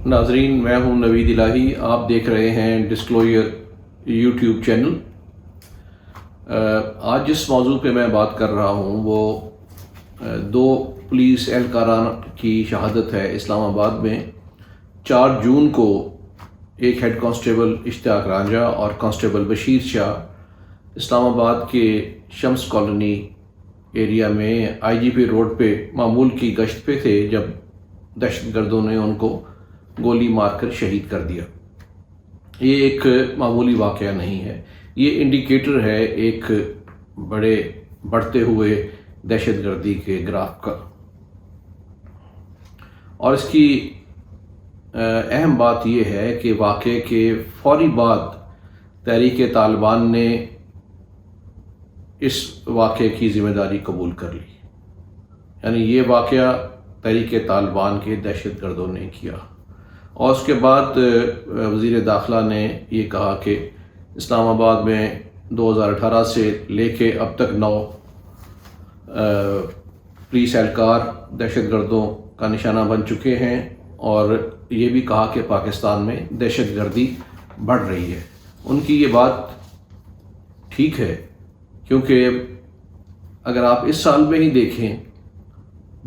ناظرین، میں ہوں نوید الہی. آپ دیکھ رہے ہیں ڈسکلوجر یوٹیوب چینل. آج جس موضوع پہ میں بات کر رہا ہوں وہ دو پولیس اہلکاران کی شہادت ہے. اسلام آباد میں 4 جون کو ایک ہیڈ کانسٹیبل اشتیاق رانجھا اور کانسٹیبل بشیر شاہ اسلام آباد کے شمس کالونی ایریا میں IGP روڈ پہ معمول کی گشت پہ تھے جب دہشت گردوں نے ان کو گولی مار کر شہید کر دیا. یہ ایک معمولی واقعہ نہیں ہے، یہ انڈیکیٹر ہے ایک بڑھتے ہوئے دہشت گردی کے گراف کا. اور اس کی اہم بات یہ ہے کہ واقعے کے فوری بعد تحریک طالبان نے اس واقعے کی ذمہ داری قبول کر لی. یعنی یہ واقعہ تحریک طالبان کے دہشت گردوں نے کیا. اور اس کے بعد وزیر داخلہ نے یہ کہا کہ اسلام آباد میں 2018 سے لے کے اب تک 9 پولیس اہلکار دہشت گردوں کا نشانہ بن چکے ہیں، اور یہ بھی کہا کہ پاکستان میں دہشت گردی بڑھ رہی ہے. ان کی یہ بات ٹھیک ہے، کیونکہ اگر آپ اس سال میں ہی دیکھیں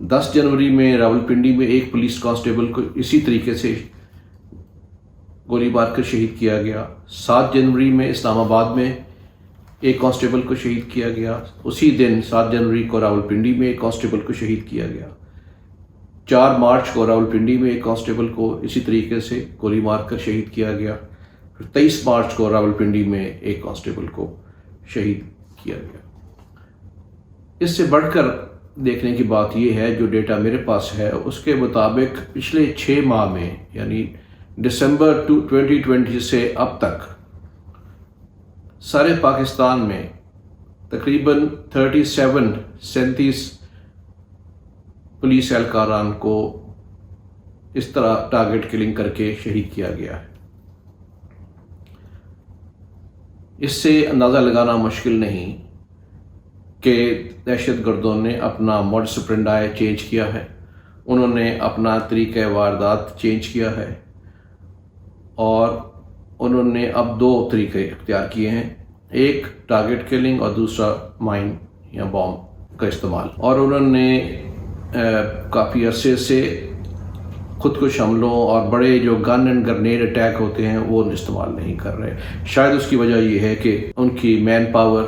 10 جنوری میں راولپنڈی میں ایک پولیس کانسٹیبل کو اسی طریقے سے گولی مار کر شہید کیا گیا. 7 جنوری میں اسلام آباد میں ایک کانسٹیبل کو شہید کیا گیا. اسی دن 7 جنوری کو راولپنڈی میں ایک کانسٹیبل کو شہید کیا گیا. 4 مارچ کو راولپنڈی میں ایک کانسٹیبل کو اسی طریقے سے گولی مار کر شہید کیا گیا. پھر 23 مارچ کو راولپنڈی میں ایک کانسٹیبل کو شہید کیا گیا. اس سے بڑھ کر دیکھنے کی بات یہ ہے، جو ڈیٹا میرے پاس ہے اس کے مطابق پچھلے 6 ماہ میں یعنی دسمبر 2020 سے اب تک سارے پاکستان میں تقریباً 37 پولیس اہلکاران کو اس طرح ٹارگٹ کلنگ کر کے شہید کیا گیا ہے. اس سے اندازہ لگانا مشکل نہیں کہ دہشت گردوں نے اپنا موڈس آپرینڈی چینج کیا ہے، انہوں نے اپنا طریقہ واردات چینج کیا ہے، اور انہوں نے اب 2 طریقے اختیار کیے ہیں، ایک ٹارگٹ کلنگ اور دوسرا مائن یا بام کا استعمال. اور انہوں نے کافی عرصے سے خودکش حملوں اور بڑے جو گن اینڈ گرنیڈ اٹیک ہوتے ہیں وہ استعمال نہیں کر رہے. شاید اس کی وجہ یہ ہے کہ ان کی مین پاور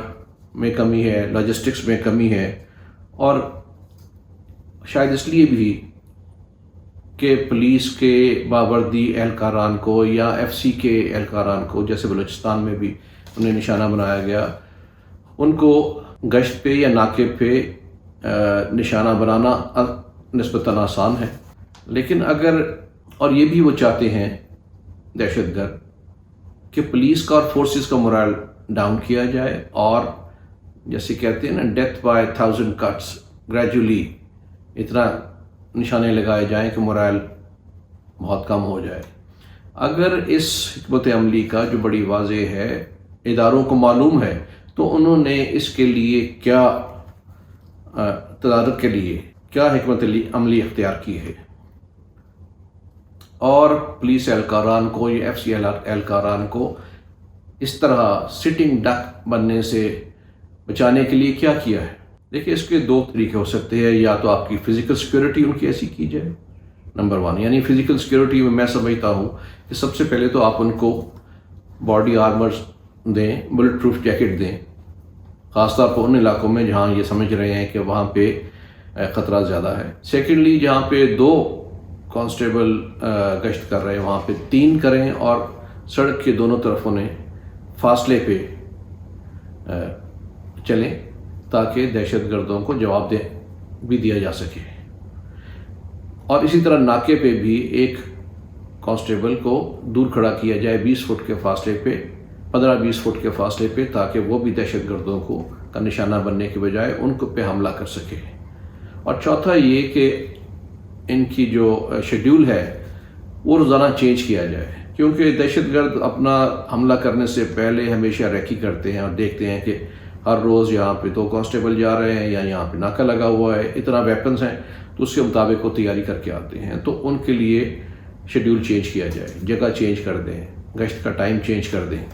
میں کمی ہے، لاجسٹکس میں کمی ہے، اور شاید اس لیے بھی کہ پولیس کے باوردی اہلکاران کو یا FC کے اہلکاران کو، جیسے بلوچستان میں بھی انہیں نشانہ بنایا گیا، ان کو گشت پہ یا ناکے پہ نشانہ بنانا نسبتاً آسان ہے. لیکن اور یہ بھی وہ چاہتے ہیں دہشت گرد کہ پولیس کا اور فورسز کا مورائل ڈاؤن کیا جائے، اور جیسے کہتے ہیں نا ڈیتھ بائی 1000 کٹس، گریجولی اتنا نشانے لگائے جائیں کہ مورائل بہت کم ہو جائے. اگر اس حکمت عملی کا جو بڑی واضح ہے اداروں کو معلوم ہے، تو انہوں نے اس کے لیے کیا تدارک کے لیے کیا حکمت عملی اختیار کی ہے، اور پولیس اہلکاران کو یا FC اہلکاران کو اس طرح سٹنگ ڈک بننے سے بچانے کے لیے کیا کیا ہے. دیکھیں، اس کے 2 طریقے ہو سکتے ہیں. یا تو آپ کی فزیکل سیکیورٹی ان کی ایسی کی جائے، نمبر 1. یعنی فزیکل سیکیورٹی میں سمجھتا ہوں کہ سب سے پہلے تو آپ ان کو باڈی آرمرز دیں، بلٹ پروف جیکٹ دیں، خاص طور پر ان علاقوں میں جہاں یہ سمجھ رہے ہیں کہ وہاں پہ خطرہ زیادہ ہے. سیکنڈلی، جہاں پہ 2 کانسٹیبل گشت کر رہے ہیں وہاں پہ 3 کریں، اور سڑک کے دونوں طرف انہیں فاصلے پہ چلیں تاکہ دہشت گردوں کو جواب بھی دیا جا سکے. اور اسی طرح ناکے پہ بھی ایک کانسٹیبل کو دور کھڑا کیا جائے 20 فٹ کے فاصلے پہ، 15-20 فٹ کے فاصلے پہ، تاکہ وہ بھی دہشت گردوں کا نشانہ بننے کے بجائے ان کو پہ حملہ کر سکے. اور چوتھا یہ کہ ان کی جو شیڈیول ہے وہ روزانہ چینج کیا جائے، کیونکہ دہشت گرد اپنا حملہ کرنے سے پہلے ہمیشہ ریکی کرتے ہیں اور دیکھتے ہیں کہ ہر روز یہاں پہ 2 کانسٹیبل جا رہے ہیں یا یہاں پہ ناکہ لگا ہوا ہے، اتنا ویپنز ہیں، تو اس کے مطابق وہ تیاری کر کے آتے ہیں. تو ان کے لیے شیڈیول چینج کیا جائے، جگہ چینج کر دیں، گشت کا ٹائم چینج کر دیں.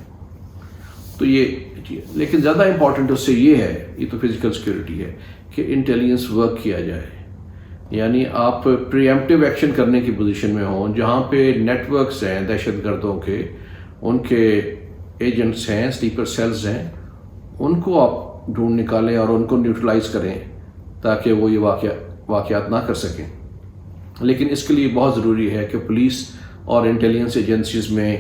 تو یہ چیز، لیکن زیادہ امپورٹنٹ اس سے یہ ہے، یہ تو فزیکل سیکیورٹی ہے، کہ انٹیلیجنس ورک کیا جائے. یعنی آپ پری ایمپٹیو ایکشن کرنے کی پوزیشن میں ہوں، جہاں پہ نیٹ ورکس ہیں دہشت گردوں کے، ان کے ایجنٹس ہیں، سلیپر سیلز ہیں، ان کو آپ ڈھونڈ نکالیں اور ان کو نیوٹرلائز کریں تاکہ وہ یہ واقعات نہ کر سکیں. لیکن اس کے لیے بہت ضروری ہے کہ پولیس اور انٹیلیجنس ایجنسیز میں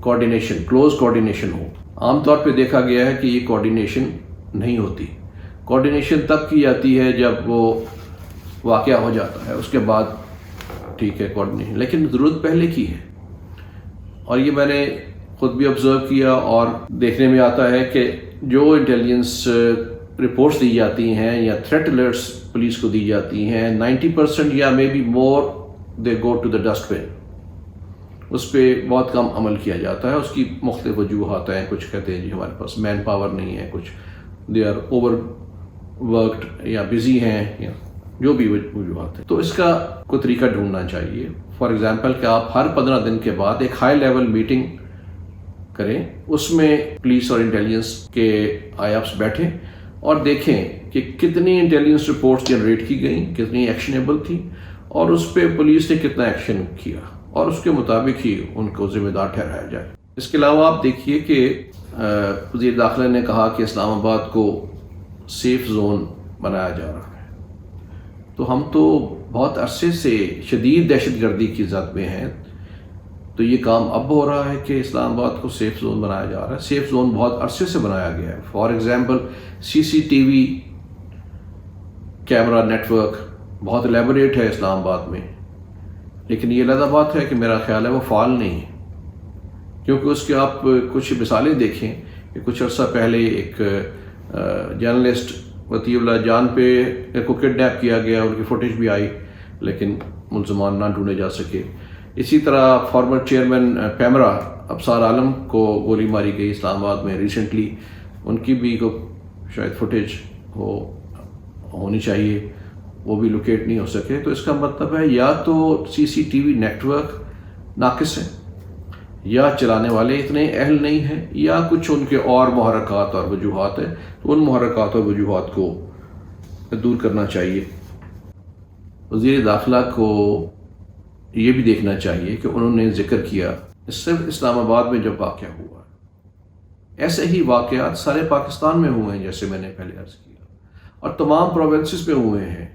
کوآرڈینیشن، کلوز کوآرڈینیشن ہو. عام طور پہ دیکھا گیا ہے کہ یہ کوآرڈینیشن نہیں ہوتی. کوآرڈینیشن تب کی جاتی ہے جب وہ واقعہ ہو جاتا ہے، اس کے بعد ٹھیک ہے کوآرڈینیشن، لیکن ضرورت پہلے کی ہے. اور یہ میں نے خود بھی آبزرو کیا اور دیکھنے میں آتا ہے کہ جو انٹیلیجنس رپورٹس دی جاتی ہیں یا تھریٹ الرٹس پولیس کو دی جاتی ہیں، 90% یا maybe more they go to the dustbin. اس پہ بہت کم عمل کیا جاتا ہے. اس کی مختلف وجوہات ہیں. کچھ کہتے ہیں جی ہمارے پاس مین پاور نہیں ہے، کچھ دے آر اوور ورکڈ یا بزی ہیں، یا جو بھی وجوہات ہیں. تو اس کا کوئی طریقہ ڈھونڈنا چاہیے. فار ایگزامپل کہ آپ ہر 15 دن کے بعد ایک ہائی لیول میٹنگ کریں، اس میں پولیس اور انٹیلیجنس کے آئی ایفس بیٹھیں اور دیکھیں کہ کتنی انٹیلیجنس رپورٹس جنریٹ کی گئیں، کتنی ایکشنیبل تھیں، اور اس پہ پولیس نے کتنا ایکشن کیا، اور اس کے مطابق ہی ان کو ذمہ دار ٹھہرایا جائے. اس کے علاوہ آپ دیکھیے کہ وزیر داخلہ نے کہا کہ اسلام آباد کو سیف زون بنایا جا رہا ہے. تو ہم تو بہت عرصے سے شدید دہشت گردی کی زد میں ہیں. تو یہ کام اب ہو رہا ہے کہ اسلام آباد کو سیف زون بنایا جا رہا ہے. سیف زون بہت عرصے سے بنایا گیا ہے. For example CCTV camera network بہت الیبوریٹ ہے اسلام آباد میں، لیکن یہ علیحدہ بات ہے کہ میرا خیال ہے وہ فعال نہیں ہے. کیونکہ اس کے آپ کچھ مثالیں دیکھیں کہ کچھ عرصہ پہلے ایک جرنلسٹ وطیع اللہ جان پہ کو کڈنیپ کیا گیا، ان کی فوٹیج بھی آئی، لیکن ملزمان نہ ڈھونڈے جا سکے. اسی طرح فارمر چیئرمین پیمرا ابصار عالم کو گولی ماری گئی اسلام آباد میں ریسنٹلی، ان کی بھی شاید فوٹیج ہونی چاہیے، وہ بھی لوکیٹ نہیں ہو سکے. تو اس کا مطلب ہے یا تو CCTV نیٹ ورک ناقص ہے، یا چلانے والے اتنے اہل نہیں ہیں، یا کچھ ان کے اور محرکات اور وجوہات ہیں. تو ان محرکات اور وجوہات کو دور کرنا چاہیے. وزیر داخلہ کو یہ بھی دیکھنا چاہیے کہ انہوں نے ذکر کیا صرف اسلام آباد میں جب واقعہ ہوا، ایسے ہی واقعات سارے پاکستان میں ہوئے ہیں جیسے میں نے پہلے عرض کیا، اور تمام پروونسز میں ہوئے ہیں.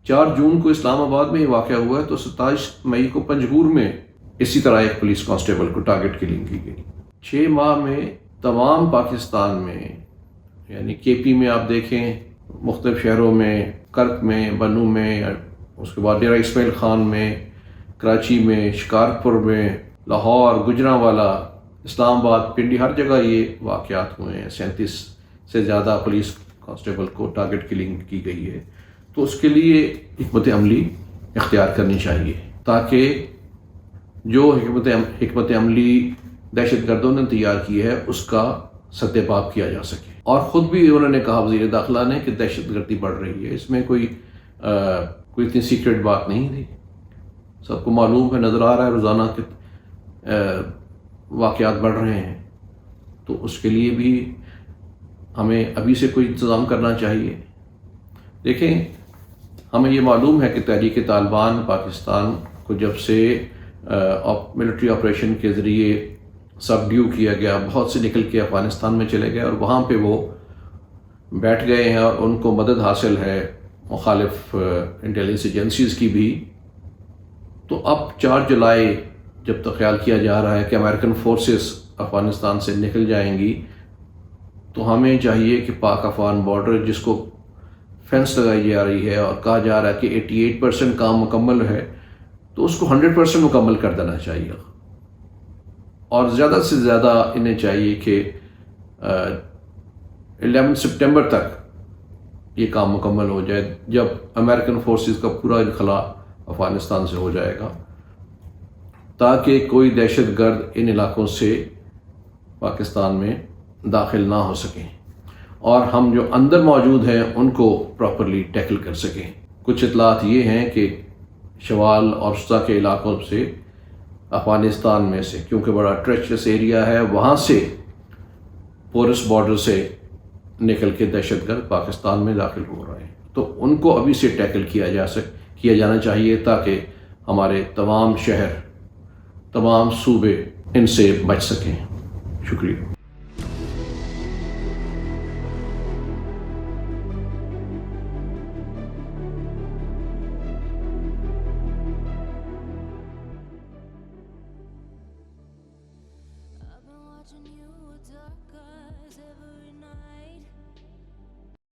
4 جون کو اسلام آباد میں ہی واقعہ ہوا ہے، تو 27 مئی کو پنجگور میں اسی طرح ایک پولیس کانسٹیبل کو ٹارگٹ کلنگ کی گئی. 6 ماہ میں تمام پاکستان میں، یعنی KP میں آپ دیکھیں، مختلف شہروں میں، کرک میں، بنو میں، اس کے بعد ڈیرہ اسماعیل خان میں، کراچی میں، شکارپور میں، لاہور، گجرانوالہ، اسلام آباد، پنڈی، ہر جگہ یہ واقعات ہوئے ہیں. 37 سے زیادہ پولیس کانسٹیبل کو ٹارگٹ کلنگ کی گئی ہے. تو اس کے لیے حکمت عملی اختیار کرنی چاہیے تاکہ جو حکمت عملی دہشت گردوں نے تیار کی ہے اس کا سدپاب کیا جا سکے. اور خود بھی انہوں نے کہا وزیر داخلہ نے کہ دہشت گردی بڑھ رہی ہے. اس میں کوئی اتنی سیکرٹ بات نہیں تھی، سب کو معلوم ہے، نظر آ رہا ہے روزانہ کے واقعات بڑھ رہے ہیں. تو اس کے لیے بھی ہمیں ابھی سے کوئی انتظام کرنا چاہیے. دیکھیں، ہمیں یہ معلوم ہے کہ تحریک طالبان پاکستان کو جب سے ملٹری آپریشن کے ذریعے سب ڈیو کیا گیا، بہت سے نکل کے افغانستان میں چلے گئے اور وہاں پہ وہ بیٹھ گئے ہیں، اور ان کو مدد حاصل ہے مخالف انٹیلیجنس ایجنسیز کی بھی. تو اب 4 جولائی جب تک خیال کیا جا رہا ہے کہ امریکن فورسز افغانستان سے نکل جائیں گی، تو ہمیں چاہیے کہ پاک افغان بارڈر جس کو فینس لگائی جا رہی ہے اور کہا جا رہا ہے کہ 88% کام مکمل ہے، تو اس کو 100% مکمل کر دینا چاہیے. اور زیادہ سے زیادہ انہیں چاہیے کہ 11 سپٹمبر تک یہ کام مکمل ہو جائے، جب امریکن فورسز کا پورا انخلاء افغانستان سے ہو جائے گا، تاکہ کوئی دہشت گرد ان علاقوں سے پاکستان میں داخل نہ ہو سکیں، اور ہم جو اندر موجود ہیں ان کو پراپرلی ٹیکل کر سکیں. کچھ اطلاعات یہ ہیں کہ شوال اور وسطیٰ کے علاقوں سے افغانستان میں سے، کیونکہ بڑا ٹریچرس ایریا ہے، وہاں سے پورس بارڈر سے نکل کے دہشت گرد پاکستان میں داخل ہو رہے ہیں. تو ان کو ابھی سے ٹیکل کیا جانا چاہیے تاکہ ہمارے تمام شہر، تمام صوبے ان سے بچ سکیں. شکریہ.